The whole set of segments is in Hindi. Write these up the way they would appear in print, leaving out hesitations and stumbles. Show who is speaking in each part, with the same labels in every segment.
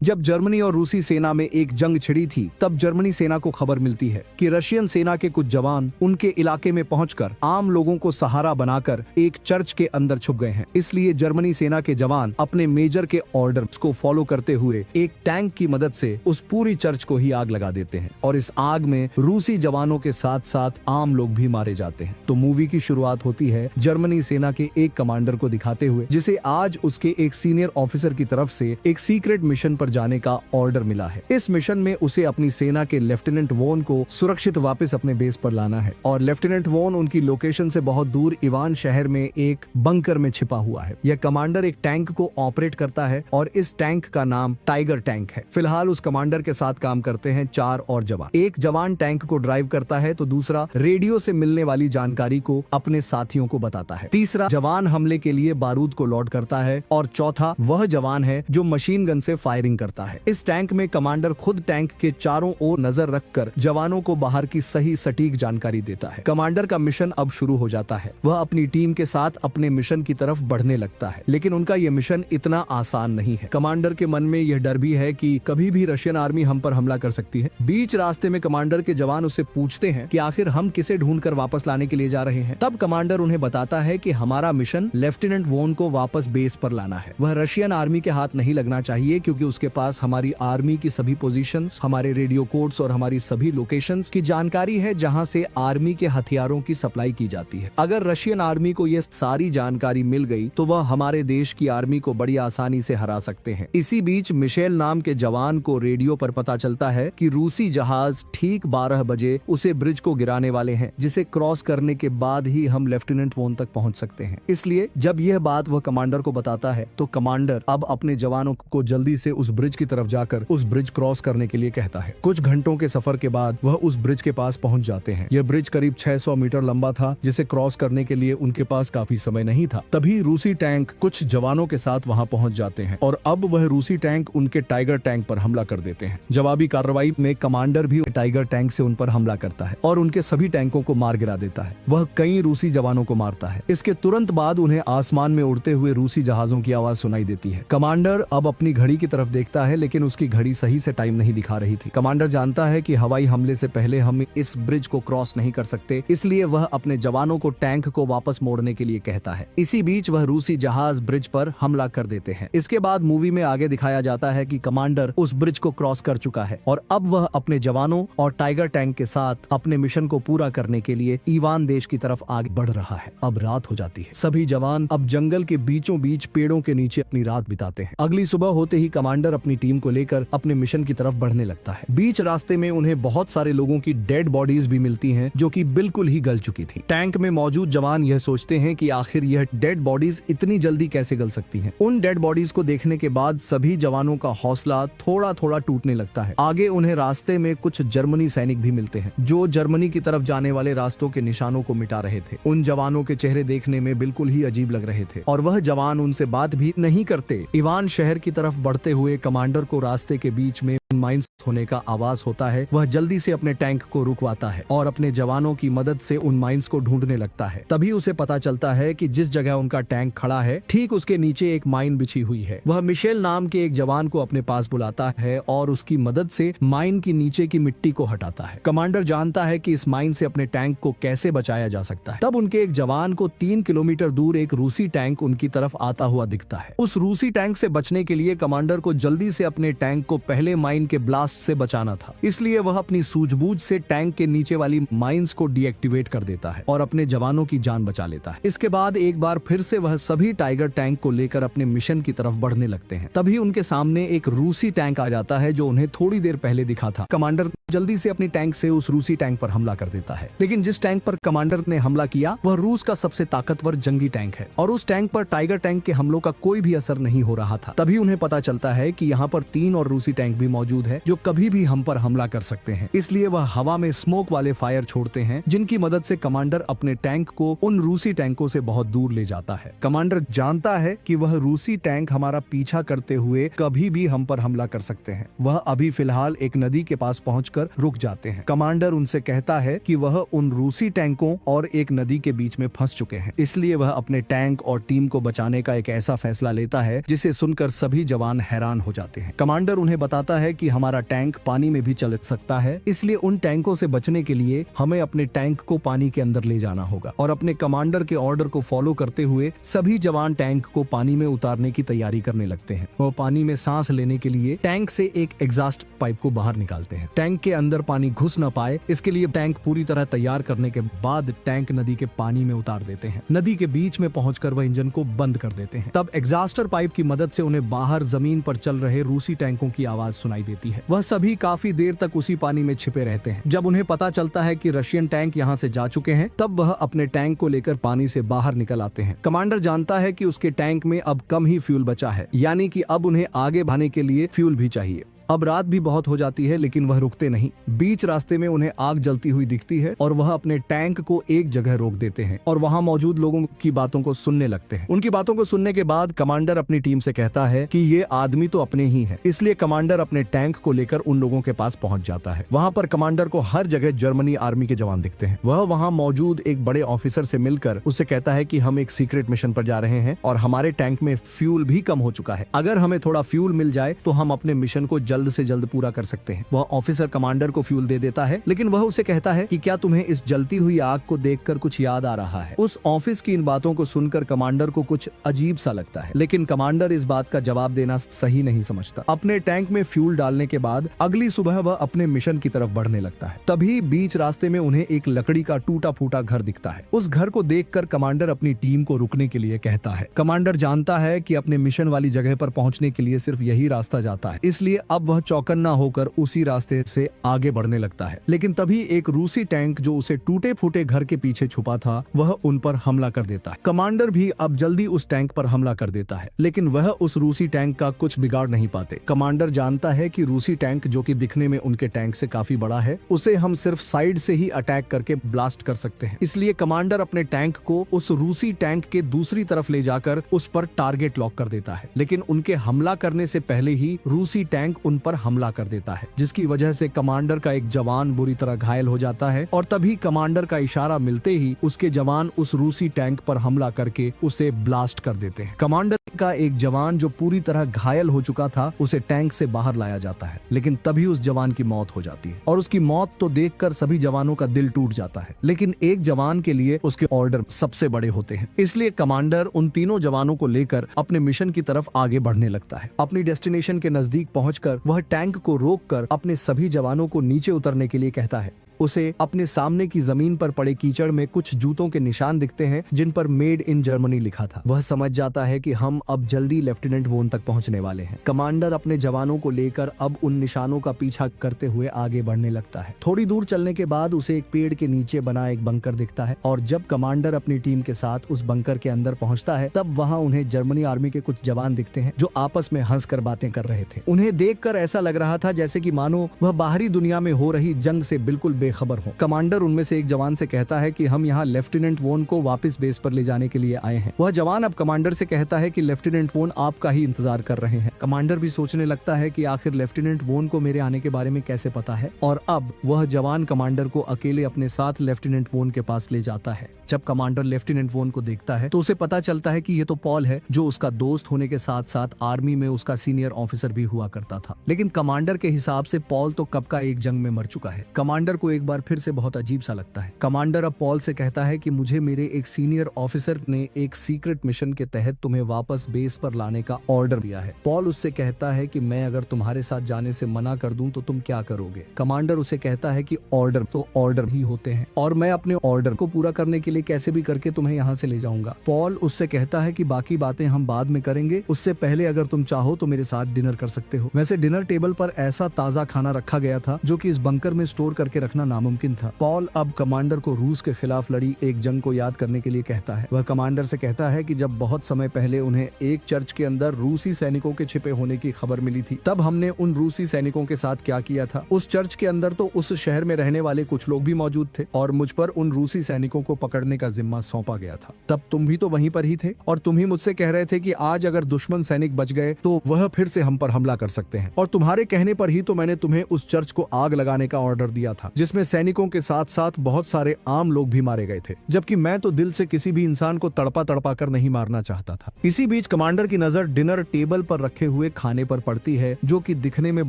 Speaker 1: जब जर्मनी और रूसी सेना में एक जंग छिड़ी थी, तब जर्मनी सेना को खबर मिलती है कि रशियन सेना के कुछ जवान उनके इलाके में पहुंचकर आम लोगों को सहारा बनाकर एक चर्च के अंदर छुप गए हैं। इसलिए जर्मनी सेना के जवान अपने मेजर के ऑर्डर्स को फॉलो करते हुए एक टैंक की मदद से उस पूरी चर्च को ही आग लगा देते हैं और इस आग में रूसी जवानों के साथ साथ आम लोग भी मारे जाते हैं। तो मूवी की शुरुआत होती है जर्मनी सेना के एक कमांडर को दिखाते हुए, जिसे आज उसके एक सीनियर ऑफिसर की तरफ से एक सीक्रेट मिशन पर जाने का ऑर्डर मिला है। इस मिशन में उसे अपनी सेना के लेफ्टिनेंट वोन को सुरक्षित वापस अपने बेस पर लाना है और लेफ्टिनेंट वोन उनकी लोकेशन से बहुत दूर इवान शहर में एक बंकर में छिपा हुआ है। यह कमांडर एक टैंक को ऑपरेट करता है और इस टैंक का नाम टाइगर टैंक है। फिलहाल उस कमांडर के साथ काम करते हैं 4 और जवान। एक जवान टैंक को ड्राइव करता है तो दूसरा रेडियो से मिलने वाली जानकारी को अपने साथियों को बताता है। तीसरा जवान हमले के लिए बारूद को लोड करता है और चौथा वह जवान है जो मशीन गन से फायरिंग करता है। इस टैंक में कमांडर खुद टैंक के चारों ओर नजर रखकर जवानों को बाहर की सही सटीक जानकारी देता है। कमांडर का मिशन अब शुरू हो जाता है। वह अपनी टीम के साथ अपने मिशन की तरफ बढ़ने लगता है, लेकिन उनका यह मिशन इतना आसान नहीं है। कमांडर के मन में यह डर भी है कि कभी भी रशियन आर्मी हम पर हमला कर सकती है। बीच रास्ते में कमांडर के जवान उससे पूछते हैं कि आखिर हम किसे ढूंढकर वापस लाने के लिए जा रहे हैं। तब कमांडर उन्हें बताता है कि हमारा मिशन लेफ्टिनेंट वोन को वापस बेस पर लाना है। वह रशियन आर्मी के हाथ नहीं लगना चाहिए क्योंकि उसके पास हमारी आर्मी की सभी पोजीशंस, हमारे रेडियो कोड्स और हमारी सभी लोकेशंस की जानकारी है जहां से आर्मी के हथियारों की सप्लाई की जाती है। अगर रशियन आर्मी को यह सारी जानकारी मिल गई तो वह हमारे देश की आर्मी को बड़ी आसानी से हरा सकते हैं। इसी बीच मिशेल नाम के जवान को रेडियो पर पता चलता है कि रूसी जहाज ठीक 12 बजे उसे ब्रिज को गिराने वाले हैं, जिसे क्रॉस करने के बाद ही हम लेफ्टिनेंट वोन तक पहुंच सकते हैं। इसलिए जब यह बात वह कमांडर को बताता है तो कमांडर अब अपने जवानों को जल्दी से उस ब्रिज की तरफ जाकर उस ब्रिज क्रॉस करने के लिए कहता है। कुछ घंटों के सफर के बाद वह उस ब्रिज के पास पहुंच जाते हैं। यह ब्रिज करीब 600 मीटर लंबा था, जिसे क्रॉस करने के लिए उनके पास काफी समय नहीं था। तभी रूसी टैंक कुछ जवानों के साथ वहां पहुंच जाते हैं और अब वह रूसी टैंक उनके टाइगर टैंक पर हमला कर देते हैं। जवाबी कार्रवाई में कमांडर भी टाइगर टैंक से उन पर हमला करता है और उनके सभी टैंकों को मार गिरा देता है। वह कई रूसी जवानों को मारता है। इसके तुरंत बाद उन्हें आसमान में उड़ते हुए रूसी जहाजों की आवाज सुनाई देती है। कमांडर अब अपनी घड़ी की तरफ देखता है, लेकिन उसकी घड़ी सही से टाइम नहीं दिखा रही थी। कमांडर जानता है कि हवाई हमले से पहले हम इस ब्रिज को क्रॉस नहीं कर सकते, इसलिए वह अपने जवानों को टैंक को वापस मोड़ने के लिए कहता है। इसी बीच वह रूसी जहाज ब्रिज पर हमला कर देते हैं। इसके बाद मूवी में आगे दिखाया जाता है कि कमांडर उस ब्रिज को क्रॉस कर चुका है और अब वह अपने जवानों और टाइगर टैंक के साथ अपने मिशन को पूरा करने के लिए ईवान देश की तरफ आगे बढ़ रहा है। अब रात हो जाती है। सभी जवान अब जंगल के बीचों बीच पेड़ों के नीचे अपनी रात बिताते हैं। अगली सुबह होते ही कमांडर अपनी टीम को लेकर अपने मिशन की तरफ बढ़ने लगता है। बीच रास्ते में उन्हें बहुत सारे लोगों की डेड बॉडीज भी मिलती हैं, जो कि बिल्कुल ही गल चुकी थी। टैंक में मौजूद जवान यह सोचते हैं कि आखिर यह डेड बॉडीज इतनी जल्दी कैसे गल सकती हैं। उन डेड बॉडीज को देखने के बाद सभी जवानों का हौसला थोड़ा थोड़ा टूटने लगता है। आगे उन्हें रास्ते में कुछ जर्मनी सैनिक भी मिलते हैं, जो जर्मनी की तरफ जाने वाले रास्तों के निशानों को मिटा रहे थे। उन जवानों के चेहरे देखने में बिल्कुल ही अजीब लग रहे थे और वह जवान उनसे बात भी नहीं करते। इवान शहर की तरफ बढ़ते हुए कमांडर को रास्ते के बीच में माइंस होने का आवाज होता है। वह जल्दी से अपने टैंक को रुकवाता है और अपने जवानों की मदद से उन माइंस को ढूंढने लगता है। तभी उसे पता चलता है कि जिस जगह उनका टैंक खड़ा है, ठीक उसके नीचे एक माइन बिछी हुई है। वह मिशेल नाम के एक जवान को अपने पास बुलाता है और उसकी मदद से माइन की नीचे की मिट्टी को हटाता है। कमांडर जानता है कि इस माइन से अपने टैंक को कैसे बचाया जा सकता है। तब उनके एक जवान को 3 किलोमीटर दूर एक रूसी टैंक उनकी तरफ आता हुआ दिखता है। उस रूसी टैंक से बचने के लिए कमांडर को जल्दी से अपने टैंक को पहले माइन के ब्लास्ट से बचाना था, इसलिए वह अपनी सूझबूझ से टैंक के नीचे वाली माइंस को डीएक्टिवेट कर देता है और अपने जवानों की जान बचा लेता है। इसके बाद एक बार फिर से वह सभी टाइगर टैंक को लेकर अपने मिशन की तरफ बढ़ने लगते हैं। तभी उनके सामने एक रूसी टैंक आ जाता है जो उन्हें थोड़ी देर पहले दिखा था। कमांडर जल्दी से अपनी टैंक से उस रूसी टैंक पर हमला कर देता है, लेकिन जिस टैंक पर कमांडर ने हमला किया वह रूस का सबसे ताकतवर जंगी टैंक है और उस टैंक पर टाइगर टैंक के हमलों का कोई भी असर नहीं हो रहा था। तभी उन्हें पता चलता है कि यहाँ पर 3 और रूसी टैंक भी मौजूद मौजूद है जो कभी भी हम पर हमला कर सकते हैं। इसलिए वह हवा में स्मोक वाले फायर छोड़ते हैं, जिनकी मदद से कमांडर अपने टैंक को उन रूसी टैंकों से बहुत दूर ले जाता है। कमांडर जानता है कि वह रूसी टैंक हमारा पीछा करते हुए कभी भी हम पर हमला कर सकते हैं। वह अभी फिलहाल एक नदी के पास पहुंचकर रुक जाते हैं। कमांडर उनसे कहता है कि वह उन रूसी टैंकों और एक नदी के बीच में फंस चुके हैं, इसलिए वह अपने टैंक और टीम को बचाने का एक ऐसा फैसला लेता है जिसे सुनकर सभी जवान हैरान हो जाते हैं। कमांडर उन्हें बताता है कि हमारा टैंक पानी में भी चल सकता है, इसलिए उन टैंकों से बचने के लिए हमें अपने टैंक को पानी के अंदर ले जाना होगा। और अपने कमांडर के ऑर्डर को फॉलो करते हुए सभी जवान टैंक को पानी में उतारने की तैयारी करने लगते हैं। वो पानी में सांस लेने के लिए टैंक से एक एग्जॉस्ट पाइप को बाहर निकालते हैं। टैंक के अंदर पानी घुस न पाए, इसके लिए टैंक पूरी तरह तैयार करने के बाद टैंक नदी के पानी में उतार देते हैं। नदी के बीच में पहुंचकर वह इंजन को बंद कर देते हैं। तब एग्जॉस्टर पाइप की मदद से उन्हें बाहर जमीन पर चल रहे रूसी टैंकों की आवाज सुनाई देती है। वह सभी काफी देर तक उसी पानी में छिपे रहते हैं। जब उन्हें पता चलता है कि रशियन टैंक यहाँ से जा चुके हैं, तब वह अपने टैंक को लेकर पानी से बाहर निकल आते हैं। कमांडर जानता है कि उसके टैंक में अब कम ही फ्यूल बचा है, यानी कि अब उन्हें आगे बढ़ने के लिए फ्यूल भी चाहिए। अब रात भी बहुत हो जाती है, लेकिन वह रुकते नहीं। बीच रास्ते में उन्हें आग जलती हुई दिखती है और वह अपने टैंक को एक जगह रोक देते हैं और वहां मौजूद लोगों की बातों को सुनने लगते हैं। उनकी बातों को सुनने के बाद कमांडर अपनी टीम से कहता है कि ये आदमी तो अपने ही है, इसलिए कमांडर अपने टैंक को लेकर उन लोगों के पास पहुंच जाता है। वहां पर कमांडर को हर जगह जर्मनी आर्मी के जवान दिखते हैं। वह वहां मौजूद एक बड़े ऑफिसर से मिलकर उससे कहता है कि हम एक सीक्रेट मिशन पर जा रहे हैं और हमारे टैंक में फ्यूल भी कम हो चुका है। अगर हमें थोड़ा फ्यूल मिल जाए तो हम अपने मिशन को जल्द से जल्द पूरा कर सकते हैं। वह ऑफिसर कमांडर को फ्यूल दे देता है, लेकिन वह उसे कहता है कि क्या तुम्हें इस जलती हुई आग को देखकर कुछ याद आ रहा है। उस ऑफिस की इन बातों को सुनकर कमांडर को कुछ अजीब सा लगता है, लेकिन कमांडर इस बात का जवाब देना सही नहीं समझता। अपने टैंक में फ्यूल डालने के बाद अगली सुबह वह अपने मिशन की तरफ बढ़ने लगता है। तभी बीच रास्ते में उन्हें एक लकड़ी का टूटा फूटा घर दिखता है। उस घर को देखकर कमांडर अपनी टीम को रुकने के लिए कहता है। कमांडर जानता है कि अपने मिशन वाली जगह पर पहुंचने के लिए सिर्फ यही रास्ता जाता है, इसलिए अब वह चौकन्ना होकर उसी रास्ते से आगे बढ़ने लगता है। लेकिन तभी एक रूसी टैंक जो उसे टूटे फूटे घर के पीछे छुपा था, वह उन पर हमला कर देता है। कमांडर भी अब जल्दी उस टैंक पर हमला कर देता है, लेकिन वह उस रूसी टैंक का कुछ बिगाड़ नहीं पाते। कमांडर जानता है कि रूसी टैंक, जो कि दिखने में उनके टैंक से काफी बड़ा है, उसे हम सिर्फ साइड से ही अटैक करके ब्लास्ट कर सकते हैं। इसलिए कमांडर अपने टैंक को उस रूसी टैंक के दूसरी तरफ ले जाकर उस पर टारगेट लॉक कर देता है। लेकिन उनके हमला करने से पहले ही रूसी टैंक उन पर हमला कर देता है, जिसकी वजह से कमांडर का एक जवान बुरी तरह घायल हो जाता है। और तभी कमांडर का इशारा मिलते ही उसके जवान उस रूसी टैंक पर हमला करके उसे ब्लास्ट कर देते हैं। कमांडर का एक जवान जो पूरी तरह घायल हो चुका था, उसे टैंक से बाहर लाया जाता है, लेकिन तभी उस जवान की मौत हो जाती है। और उसकी मौत तो देखकर सभी जवानों का दिल टूट जाता है, लेकिन एक जवान के लिए उसके ऑर्डर सबसे बड़े होते हैं। इसलिए कमांडर उन तीनों जवानों को लेकर अपने मिशन की तरफ आगे बढ़ने लगता है। अपनी डेस्टिनेशन के नजदीक पहुंचकर वह टैंक को रोककर अपने सभी जवानों को नीचे उतरने के लिए कहता है। उसे अपने सामने की जमीन पर पड़े कीचड़ में कुछ जूतों के निशान दिखते हैं, जिन पर मेड इन जर्मनी लिखा था। वह समझ जाता है कि हम अब जल्दी लेफ्टिनेंट वोन तक पहुंचने वाले हैं। कमांडर अपने जवानों को लेकर अब उन निशानों का पीछा करते हुए आगे बढ़ने लगता है। थोड़ी दूर चलने के बाद उसे एक पेड़ के नीचे बना एक बंकर दिखता है, और जब कमांडर अपनी टीम के साथ उस बंकर के अंदर पहुंचता है, तब वहां उन्हें जर्मनी आर्मी के कुछ जवान दिखते हैं जो आपस में हंसकर बातें कर रहे थे। उन्हें देखकर ऐसा लग रहा था जैसे कि मानो वह बाहरी दुनिया में हो रही जंग से बिल्कुल बेखबर हो। कमांडर उनमें से एक जवान से कहता है कि हम यहाँ लेफ्टिनेंट वोन को वापस बेस पर ले जाने के लिए आए हैं। वह जवान अब कमांडर से कहता है कि लेफ्टिनेंट वोन आपका ही इंतजार कर रहे हैं। कमांडर भी सोचने लगता है कि आखिर लेफ्टिनेंट वोन को मेरे आने के बारे में कैसे पता है, और अब वह जवान कमांडर को अकेले अपने साथ लेफ्टिनेंट वोन के पास ले जाता है। जब कमांडर लेफ्टिनेंट वोन को देखता है तो उसे पता चलता है कि ये तो पॉल है, जो उसका दोस्त होने के साथ साथ आर्मी में उसका सीनियर ऑफिसर भी हुआ करता था। लेकिन कमांडर के हिसाब से पॉल तो कब का एक जंग में मर चुका है। कमांडर को एक बार फिर से बहुत अजीब सा लगता है। कमांडर अब पॉल से कहता है कि मुझे मेरे एक सीनियर ऑफिसर ने एक सीक्रेट मिशन के तहत तुम्हें वापस बेस पर लाने का ऑर्डर दिया है। पॉल उससे कहता है कि मैं अगर तुम्हारे साथ जाने से मना कर दूं तो तुम क्या करोगे। कमांडर उसे कहता है कि ऑर्डर तो ऑर्डर ही होते हैं, और मैं अपने ऑर्डर को पूरा करने के लिए कैसे भी करके तुम्हें यहाँ से ले जाऊंगा। पॉल उससे कहता है कि बाकी बातें हम बाद में करेंगे, उससे पहले अगर तुम चाहो तो मेरे साथ डिनर कर सकते हो। वैसे डिनर टेबल पर ऐसा ताजा खाना रखा गया था जो कि इस बंकर में स्टोर करके रखना नामुमकिन था। पॉल अब कमांडर को रूस के खिलाफ लड़ी एक जंग को याद करने के लिए कहता है। वह कमांडर से कहता है कि जब बहुत समय पहले उन्हें एक चर्च के अंदर रूसी सैनिकों के छिपे होने की खबर मिली थी, तब हमने उन रूसी सैनिकों के साथ क्या किया था। उस चर्च के अंदर तो उस शहर में रहने वाले कुछ लोग भी मौजूद थे और मुझ पर उन रूसी सैनिकों को पकड़ने का जिम्मा सौंपा गया था। तब तुम भी तो वहीं पर ही थे और तुम ही मुझसे कह रहे थे कि आज अगर दुश्मन सैनिक बच गए तो वह फिर से हम पर हमला कर सकते हैं, और तुम्हारे कहने पर ही तो मैंने तुम्हें उस चर्च को आग लगाने का ऑर्डर दिया था, जिसमें सैनिकों के साथ साथ बहुत सारे आम लोग भी मारे गए थे, जबकि मैं तो दिल से किसी भी इंसान को तड़पा तड़पा कर नहीं मारना चाहता था। इसी बीच कमांडर की नजर डिनर टेबल पर रखे हुए खाने पर पड़ती है, जो कि दिखने में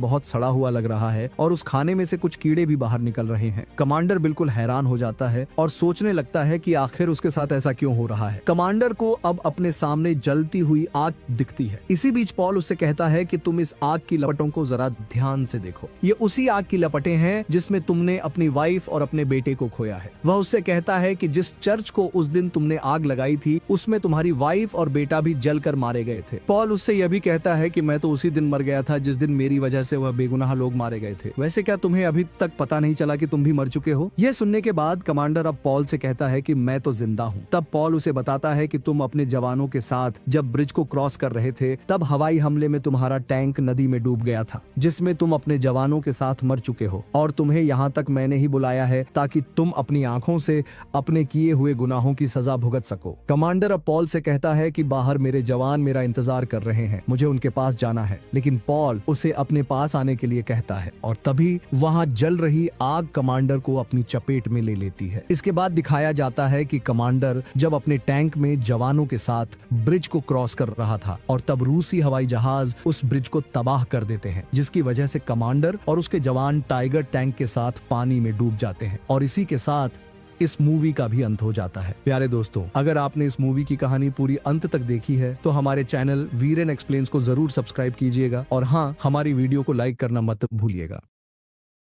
Speaker 1: बहुत सड़ा हुआ लग रहा है और उस खाने में से कुछ कीड़े भी बाहर निकल रहे हैं। कमांडर बिल्कुल हैरान हो जाता है और सोचने लगता है कि आखिर उसके साथ ऐसा क्यों हो रहा है। कमांडर को अब अपने सामने जलती हुई आग दिखती है। इसी बीच पॉल उससे कहता है कि तुम इस आग की लपटों को जरा ध्यान से देखो, ये उसी आग की लपटें हैं जिसमें तुमने अपनी वाइफ और अपने बेटे को खोया है। वह उससे कहता है कि जिस चर्च को उस दिन तुमने आग लगाई थी उसमें तुम्हारी वाइफ और बेटा भी जलकर मारे गए थे। पॉल उससे यह भी कहता है कि मैं तो उसी दिन मर गया था जिस दिन मेरी वजह से वह बेगुनाह लोग मारे गए थे। वैसे क्या तुम्हें अभी तक पता नहीं चला कि तुम भी मर चुके हो? यह सुनने के बाद कमांडर अब पॉल से कहता है कि मैं तो जिंदा हूँ। तब पॉल उसे बताता है कि तुम अपने जवानों के साथ जब ब्रिज को क्रॉस कर रहे थे तब हवाई हमले में तुम्हारा टैंक नदी में डूब गया था, जिसमें तुम अपने जवानों के साथ मर चुके हो, और तुम्हें यहाँ तक मैंने ही बुलाया है ताकि तुम अपनी आंखों से अपने किए हुए गुनाहों की सजा भुगत सको। कमांडर अब पॉल से कहता है कि बाहर मेरे जवान मेरा इंतजार कर रहे हैं, मुझे उनके पास जाना है। लेकिन पॉल उसे अपने पास आने के लिए कहता है और तभी वहाँ जल रही आग कमांडर को अपनी चपेट में ले लेती है। इसके बाद दिखाया जाता है कि कमांडर जब अपने टैंक में जवानों के साथ ब्रिज को क्रॉस कर रहा था और तब रूसी हवाई जहाज उस ब्रिज को तबाह कर देते हैं, जिसकी वजह से कमांडर और उसके जवान टाइगर टैंक के साथ पानी में डूब जाते हैं और इसी के साथ इस मूवी का भी अंत हो जाता है। प्यारे दोस्तों, अगर आपने इस मूवी की कहानी पूरी अंत तक देखी है तो हमारे चैनल वीरेन एक्सप्लेन्स को जरूर सब्सक्राइब कीजिएगा और हाँ, हमारी वीडियो को लाइक करना मत भूलिएगा।